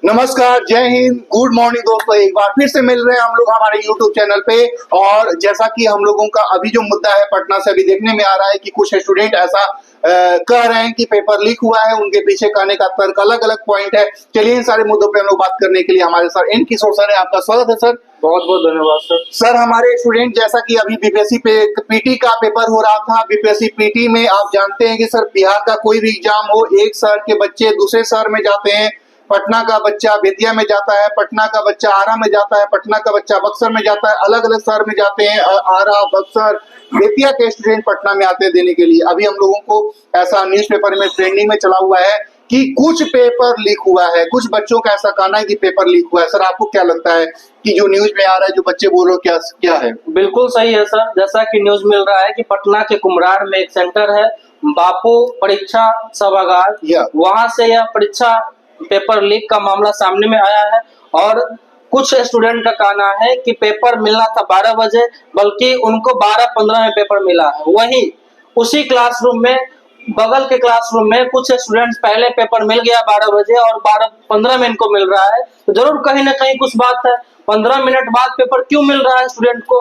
नमस्कार, जय Hind, good morning दोस्तों। एक बार फिर से मिल रहे हैं हम लोग हमारे YouTube चैनल पे। और जैसा कि हम लोगों का अभी जो मुद्दा है पटना से अभी देखने में आ रहा है कि कुछ स्टूडेंट ऐसा कह रहे हैं कि पेपर लीक हुआ है। उनके पीछे कहने का तर्क अलग अलग पॉइंट है। चलिए इन सारे मुद्दों पे हम लोग बात करने के लिए हमारे सर एन किशोर सर है। आपका स्वागत है सर। बहुत बहुत धन्यवाद सर। सर, हमारे स्टूडेंट जैसा कि अभी बीपीएससी पे पीटी का पेपर हो रहा था, बीपीएससी पीटी में आप जानते हैं कि सर बिहार का कोई भी एग्जाम हो, एक शहर के बच्चे दूसरे शहर में जाते हैं। पटना का बच्चा बेतिया में जाता है, पटना का बच्चा आरा में जाता है, पटना का बच्चा बक्सर में जाता है, अलग अलग शहर में जाते हैं। आरा, बक्सर, बेतिया के स्टूडेंट पटना में आते हैं देने के लिए। अभी हम लोगों को ऐसा न्यूज़पेपर में ट्रेंडिंग में चला हुआ है कि कुछ पेपर लीक हुआ है। कुछ बच्चों का ऐसा कहना है कि पेपर लीक हुआ है। सर, आपको क्या लगता है कि जो न्यूज में आ रहा है, जो बच्चे बोल रहे हो, क्या है? बिल्कुल सही है सर। जैसा कि न्यूज मिल रहा है कि पटना के कुम्हरार में एक सेंटर है, बापू परीक्षा सभागार, वहां से यह परीक्षा पेपर लीक का मामला सामने में आया है। और कुछ स्टूडेंट का कहना है कि पेपर मिलना था 12 बजे, बल्कि उनको 12:15 में पेपर मिला है। वहीं उसी क्लासरूम में, बगल के क्लासरूम में कुछ स्टूडेंट्स पहले पेपर मिल गया 12 बजे और 12:15 में इनको मिल रहा है। तो जरूर कहीं ना कहीं कुछ बात है। 15 मिनट बाद पेपर क्यों मिल रहा है स्टूडेंट को?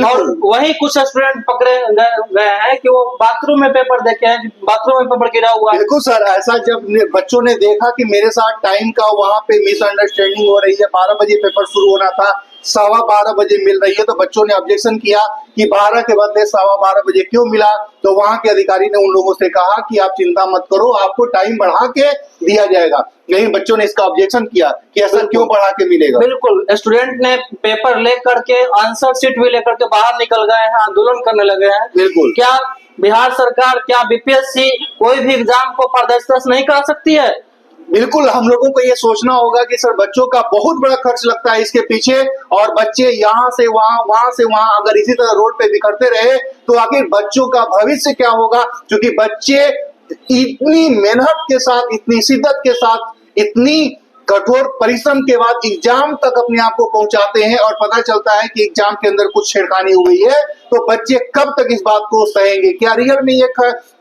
और वही कुछ स्टूडेंट पकड़े गए हैं कि वो बाथरूम में पेपर देखे हैं, बाथरूम में पेपर गिरा हुआ है। बिल्कुल सर, ऐसा जब बच्चों ने देखा कि मेरे साथ टाइम का वहाँ पे मिसअंडरस्टैंडिंग हो रही है, 12 बजे पेपर शुरू होना था, 12:15 बजे मिल रही है, तो बच्चों ने ऑब्जेक्शन किया कि 12 के बदले 12:15 बजे क्यों मिला। तो वहाँ के अधिकारी ने उन लोगों से कहा कि आप चिंता मत करो, आपको टाइम बढ़ा के दिया जाएगा। लेकिन बच्चों ने इसका ऑब्जेक्शन किया कि ऐसा क्यों बढ़ा के मिलेगा। बिल्कुल, स्टूडेंट ने पेपर लेकर के, आंसर शीट भी लेकर के बाहर निकल गए हैं, आंदोलन करने लगे हैं। बिल्कुल। क्या बिहार सरकार, क्या बीपीएससी कोई भी एग्जाम को पारदर्शिता नहीं करा सकती है? बिल्कुल, हम लोगों को ये सोचना होगा कि सर बच्चों का बहुत बड़ा खर्च लगता है इसके पीछे, और बच्चे यहाँ से वहाँ, वहाँ से वहाँ अगर इसी तरह रोड पे बिखरते रहे तो आखिर बच्चों का भविष्य क्या होगा? क्योंकि बच्चे इतनी मेहनत के साथ, इतनी शिद्दत के साथ, इतनी कठोर परिश्रम के बाद एग्जाम तक अपने आप को पहुंचाते हैं, और पता चलता है कि एग्जाम के अंदर कुछ छेड़खानी हुई है, तो बच्चे कब तक इस बात को सहेंगे? क्या रियल में ये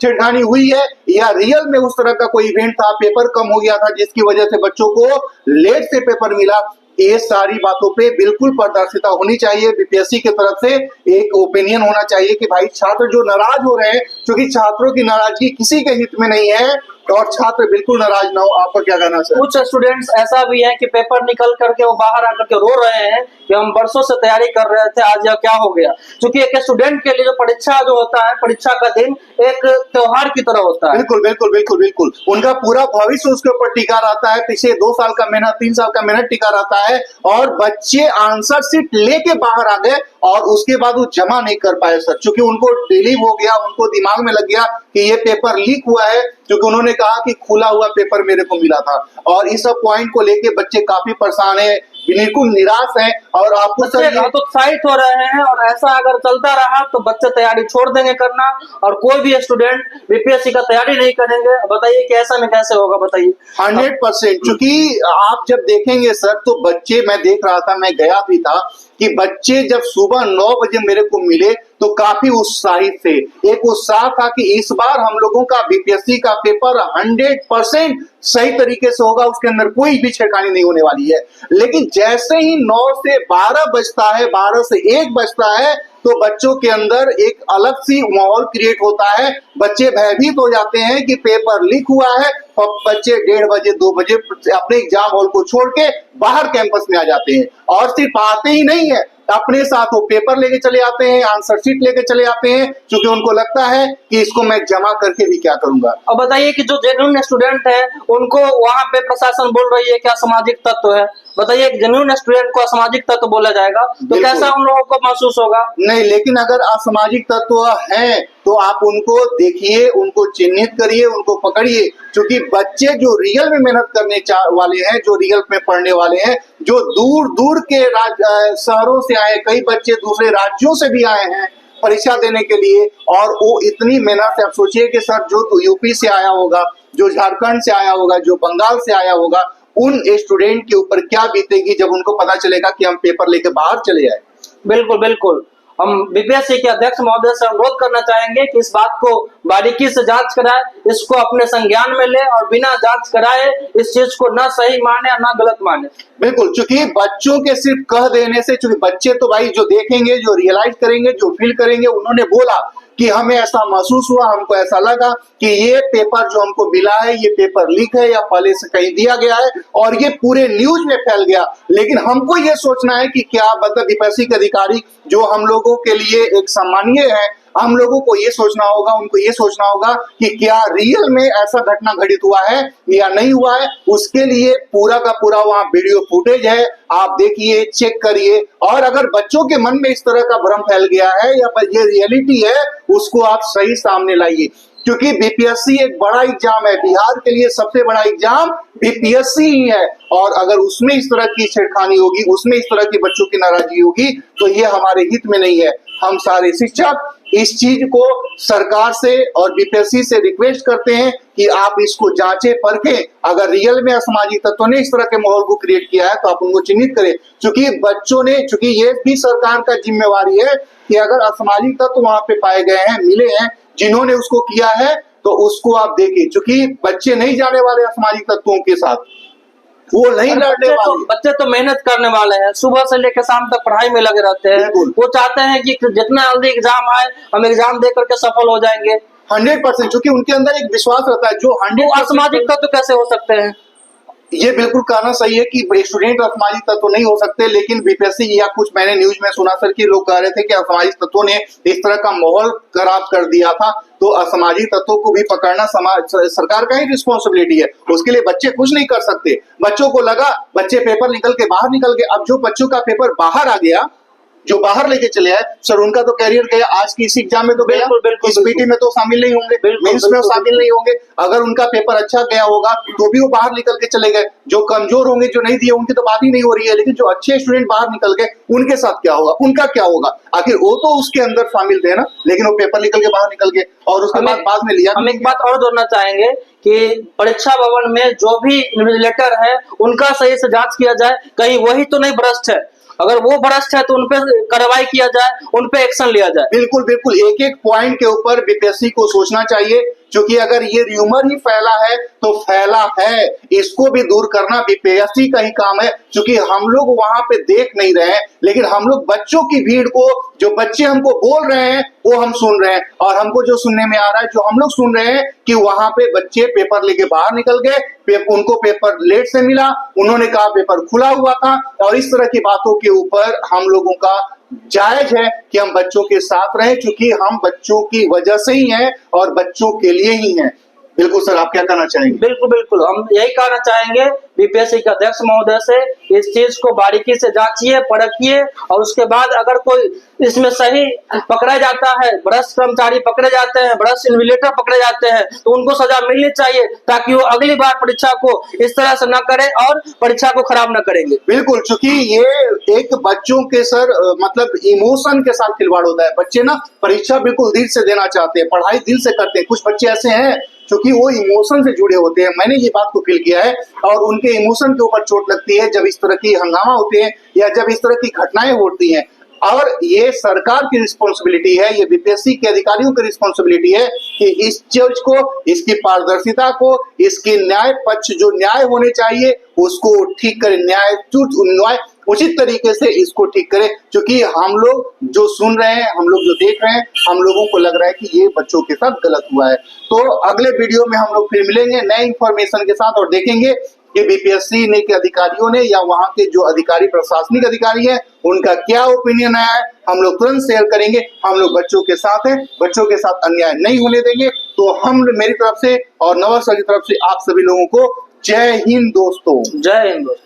छेड़खानी हुई है, या रियल में उस तरह का कोई इवेंट था, पेपर कम हो गया था जिसकी वजह से बच्चों को लेट से पेपर मिला? ये सारी बातों पे बिल्कुल पारदर्शिता होनी चाहिए। बीपीएससी की तरफ से एक ओपिनियन होना चाहिए कि भाई छात्र जो नाराज हो रहे हैं, क्योंकि छात्रों की नाराजगी किसी के हित में नहीं है, और छात्र बिल्कुल नाराज ना हो। आपका क्या कहना सर? कुछ स्टूडेंट्स ऐसा भी है कि पेपर निकल करके वो बाहर आकर के रो रहे हैं कि हम बरसों से तैयारी कर रहे थे, आज यह क्या हो गया। क्योंकि एक स्टूडेंट के लिए जो परीक्षा जो होता है, परीक्षा का दिन एक त्योहार की तरह होता है। बिल्कुल बिल्कुल बिल्कुल बिल्कुल, उनका पूरा भविष्य उसके ऊपर टिका रहता है। पिछले 2 साल का मेहनत, 3 साल का मेहनत टिका रहता है, और बच्चे आंसर शीट लेके बाहर आ गए और उसके बाद वो जमा नहीं कर पाए सर, क्योंकि उनको बिलीव हो गया, उनको दिमाग में लग गया कि ये पेपर लीक हुआ है, क्योंकि उन्होंने कहा कि खुला हुआ पेपर मेरे को मिला था। और इस सब पॉइंट को लेके बच्चे काफी परेशान है, बिल्कुल निराश है। और आपको सर हतोत्साहित हो रहे हैं, और ऐसा अगर चलता रहा तो बच्चे तैयारी छोड़ देंगे करना, और कोई भी स्टूडेंट बीपीएससी का तैयारी नहीं करेंगे। बताइए कि ऐसा में कैसे होगा? बताइए। 100%, क्योंकि आप जब देखेंगे सर, तो बच्चे, मैं देख रहा था, मैं गया भी था, कि बच्चे जब सुबह 9 बजे मेरे को मिले तो काफी उत्साहित थे। एक उत्साह था कि इस बार हम लोगों का बीपीएससी का पेपर 100% सही तरीके से होगा, उसके अंदर कोई भी छेड़खानी नहीं होने वाली है। लेकिन जैसे ही 9 से 12 बजता है, 12 से 1 बजता है, तो बच्चों के अंदर एक अलग सी माहौल क्रिएट होता है। बच्चे भयभीत हो जाते हैं कि पेपर लीक हुआ है, और बच्चे 1:30 बजे, 2 बजे अपने एग्जाम हॉल को छोड़ के बाहर कैंपस में आ जाते हैं। और सिर्फ आते ही नहीं है, अपने साथ वो पेपर लेके चले आते हैं, आंसर शीट लेके चले आते हैं, क्योंकि उनको लगता है कि इसको मैं जमा करके भी क्या करूंगा। अब बताइए कि जो जेन्युइन स्टूडेंट है उनको वहाँ पे प्रशासन बोल रही है कि असामाजिक तत्व है। बताइए, जेन्युइन स्टूडेंट को असामाजिक तत्व बोला जाएगा तो कैसा उन लोगों को महसूस होगा? नहीं, लेकिन अगर असामाजिक तत्व हैं तो आप उनको देखिए, उनको चिन्हित करिए, उनको पकड़िए, क्योंकि बच्चे जो रियल में मेहनत करने वाले हैं, जो रियल में पढ़ने वाले हैं, जो दूर दूर के शहरों से आए, कई बच्चे दूसरे राज्यों से भी आए हैं परीक्षा देने के लिए, और वो इतनी मेहनत से, आप सोचिए कि सर जो यूपी से आया होगा, जो झारखंड से आया होगा, जो बंगाल से आया होगा, उन स्टूडेंट के ऊपर क्या बीतेगी जब उनको पता चलेगा कि हम पेपर लेके बाहर चले आए। बिल्कुल बिल्कुल। हम बीपीएससी के अध्यक्ष महोदय से अनुरोध करना चाहेंगे कि इस बात को बारीकी से जांच कराए, इसको अपने संज्ञान में ले और बिना जांच कराए इस चीज को न सही माने और न गलत माने। बिल्कुल, चूंकि बच्चों के सिर्फ कह देने से, चूंकि बच्चे तो भाई जो देखेंगे, जो रियलाइज करेंगे, जो फील करेंगे, उन्होंने बोला कि हमें ऐसा महसूस हुआ, हमको ऐसा लगा कि ये पेपर जो हमको मिला है ये पेपर लीक है या पहले से कहीं दिया गया है और ये पूरे न्यूज में फैल गया। लेकिन हमको ये सोचना है कि क्या मतलब बीपीएससी के अधिकारी जो हम लोगों के लिए एक सम्मानीय है, हम लोगों को ये सोचना होगा, उनको ये सोचना होगा कि क्या रियल में ऐसा घटना घटित हुआ है या नहीं हुआ है। उसके लिए पूरा का पूरा वहाँ वीडियो फुटेज है, आप देखिए, चेक करिए, और अगर बच्चों के मन में इस तरह का भ्रम फैल गया है या पर ये रियलिटी है, उसको आप सही सामने लाइए। क्योंकि बीपीएससी एक बड़ा एग्जाम है, बिहार के लिए सबसे बड़ा एग्जाम बीपीएससी ही है, और अगर उसमें इस तरह की छेड़खानी होगी, उसमें इस तरह की बच्चों की नाराजगी होगी, तो ये हमारे हित में नहीं है। हम सारे शिक्षक इस चीज को सरकार से और बीपीएससी से रिक्वेस्ट करते हैं कि आप इसको जांचें, परखें। अगर रियल में असामाजिक तत्वों ने इस तरह के माहौल को क्रिएट किया है तो आप उनको चिन्हित करें। क्योंकि बच्चों ने, चूंकि ये भी सरकार का जिम्मेवारी है कि अगर असामाजिक तत्व वहां पे पाए गए हैं, मिले हैं, जिन्होंने उसको किया है, तो उसको आप देखिए। क्योंकि बच्चे नहीं जाने वाले असामाजिक तत्वों के साथ, वो नहीं लड़ने वाले। बच्चे तो मेहनत करने वाले हैं, सुबह से लेकर शाम तक पढ़ाई में लगे रहते हैं। वो चाहते हैं कि जितना जल्दी एग्जाम आए, हम एग्जाम दे करके सफल हो जाएंगे 100%, क्योंकि उनके अंदर एक विश्वास रहता है। जो 100% असामाजिक तत्व कैसे हो सकते हैं? ये बिल्कुल कहना सही है कि स्टूडेंट असामाजिक तत्व नहीं हो सकते, लेकिन बीपीएससी या कुछ मैंने न्यूज में सुना सर कि लोग कह रहे थे कि असामाजिक तत्वों ने इस तरह का माहौल खराब कर दिया था। तो असामाजिक तत्वों को भी पकड़ना सरकार का ही रिस्पॉन्सिबिलिटी है, उसके लिए बच्चे कुछ नहीं कर सकते। बच्चों को लगा, बच्चे पेपर निकल के बाहर निकल गए। अब जो बच्चों का पेपर बाहर आ गया, जो बाहर लेके चले आए सर, उनका तो कैरियर गया। आज की इस एग्जाम में तो गया, इस पीटी में तो शामिल नहीं होंगे, मेंस में शामिल नहीं होंगे। अगर उनका पेपर अच्छा गया होगा तो भी वो बाहर निकल के चले गए। जो कमजोर होंगे, जो नहीं दिए, उनकी तो बात ही नहीं हो रही है। लेकिन जो अच्छे स्टूडेंट बाहर निकल गए, उनके साथ क्या होगा, उनका क्या होगा? आखिर वो तो उसके अंदर शामिल थे ना, लेकिन वो पेपर निकल के बाहर निकल गए और उसके बाद में लिया। हम एक बात और जोड़ना चाहेंगे कि परीक्षा भवन में जो भी इन्विजिलेटर है, उनका सही से जांच किया जाए, कहीं वही तो नहीं भ्रष्ट है। अगर वो भ्रष्ट है तो उनपे कार्रवाई किया जाए, उनपे एक्शन लिया जाए। बिल्कुल बिल्कुल, एक एक पॉइंट के ऊपर बीपीएससी को सोचना चाहिए। क्योंकि अगर ये र्यूमर ही फैला है तो फैला है, इसको भी दूर करना बीपीएससी का ही काम है। क्योंकि हम लोग वहां पे देख नहीं रहे हैं, लेकिन हम लोग बच्चों की भीड़ को, जो बच्चे हमको बोल रहे हैं वो हम सुन रहे हैं, और हमको जो सुनने में आ रहा है, जो हम लोग सुन रहे हैं कि वहां पे बच्चे पेपर लेके बाहर निकल गए, उनको पेपर लेट से मिला, उन्होंने कहा पेपर खुला हुआ था। और इस तरह की बातों के ऊपर हम लोगों का जायज है कि हम बच्चों के साथ रहें, क्योंकि हम बच्चों की वजह से ही हैं और बच्चों के लिए ही हैं। बिल्कुल सर, आप क्या कहना चाहेंगे? बिल्कुल बिल्कुल, हम यही कहना चाहेंगे बीपीएससी के अध्यक्ष महोदय से, इस चीज को बारीकी से जांचिए, परखिए, और उसके बाद अगर कोई इसमें सही पकड़ा जाता है, भ्रष्ट कर्मचारी पकड़े जाते हैं, भ्रष्ट इन्विजिलेटर पकड़े जाते हैं, तो उनको सजा मिलनी चाहिए, ताकि वो अगली बार परीक्षा को इस तरह से न करें और परीक्षा को खराब न करेंगे। बिल्कुल, क्योंकि ये एक बच्चों के सर मतलब इमोशन के साथ खिलवाड़ होता है। बच्चे ना परीक्षा बिल्कुल दिल से देना चाहते हैं, पढ़ाई दिल से करते हैं। कुछ बच्चे ऐसे हैं क्योंकि वो इमोशन से जुड़े होते हैं, मैंने ये बात को फील किया है, और उनके इमोशन के ऊपर चोट लगती है जब इस तरह की हंगामा होते हैं या जब इस तरह की घटनाएं होती हैं। और ये सरकार की रिस्पॉन्सिबिलिटी है, ये बीपीएससी के अधिकारियों की रिस्पॉन्सिबिलिटी है कि इस चीज को, इसकी पारदर्शिता को, इसकी न्याय पक्ष जो न्याय होने चाहिए उसको ठीक करें, न्याय उचित तरीके से इसको ठीक करें। क्योंकि हम लोग जो सुन रहे हैं, हम लोग जो देख रहे हैं, हम लोगों को लग रहा है कि ये बच्चों के साथ गलत हुआ है। तो अगले वीडियो में हम लोग फिर मिलेंगे नए इंफॉर्मेशन के साथ और देखेंगे कि बीपीएससी ने के अधिकारियों ने या वहां के जो अधिकारी, प्रशासनिक अधिकारी हैं, उनका क्या ओपिनियन आया है। हम लोग तुरंत शेयर करेंगे। हम लोग बच्चों के साथ हैं, बच्चों के साथ अन्याय नहीं होने देंगे। तो हम मेरी तरफ से और नवा सर की तरफ से आप सभी लोगों को जय हिंद दोस्तों। जय हिंद दोस्तों।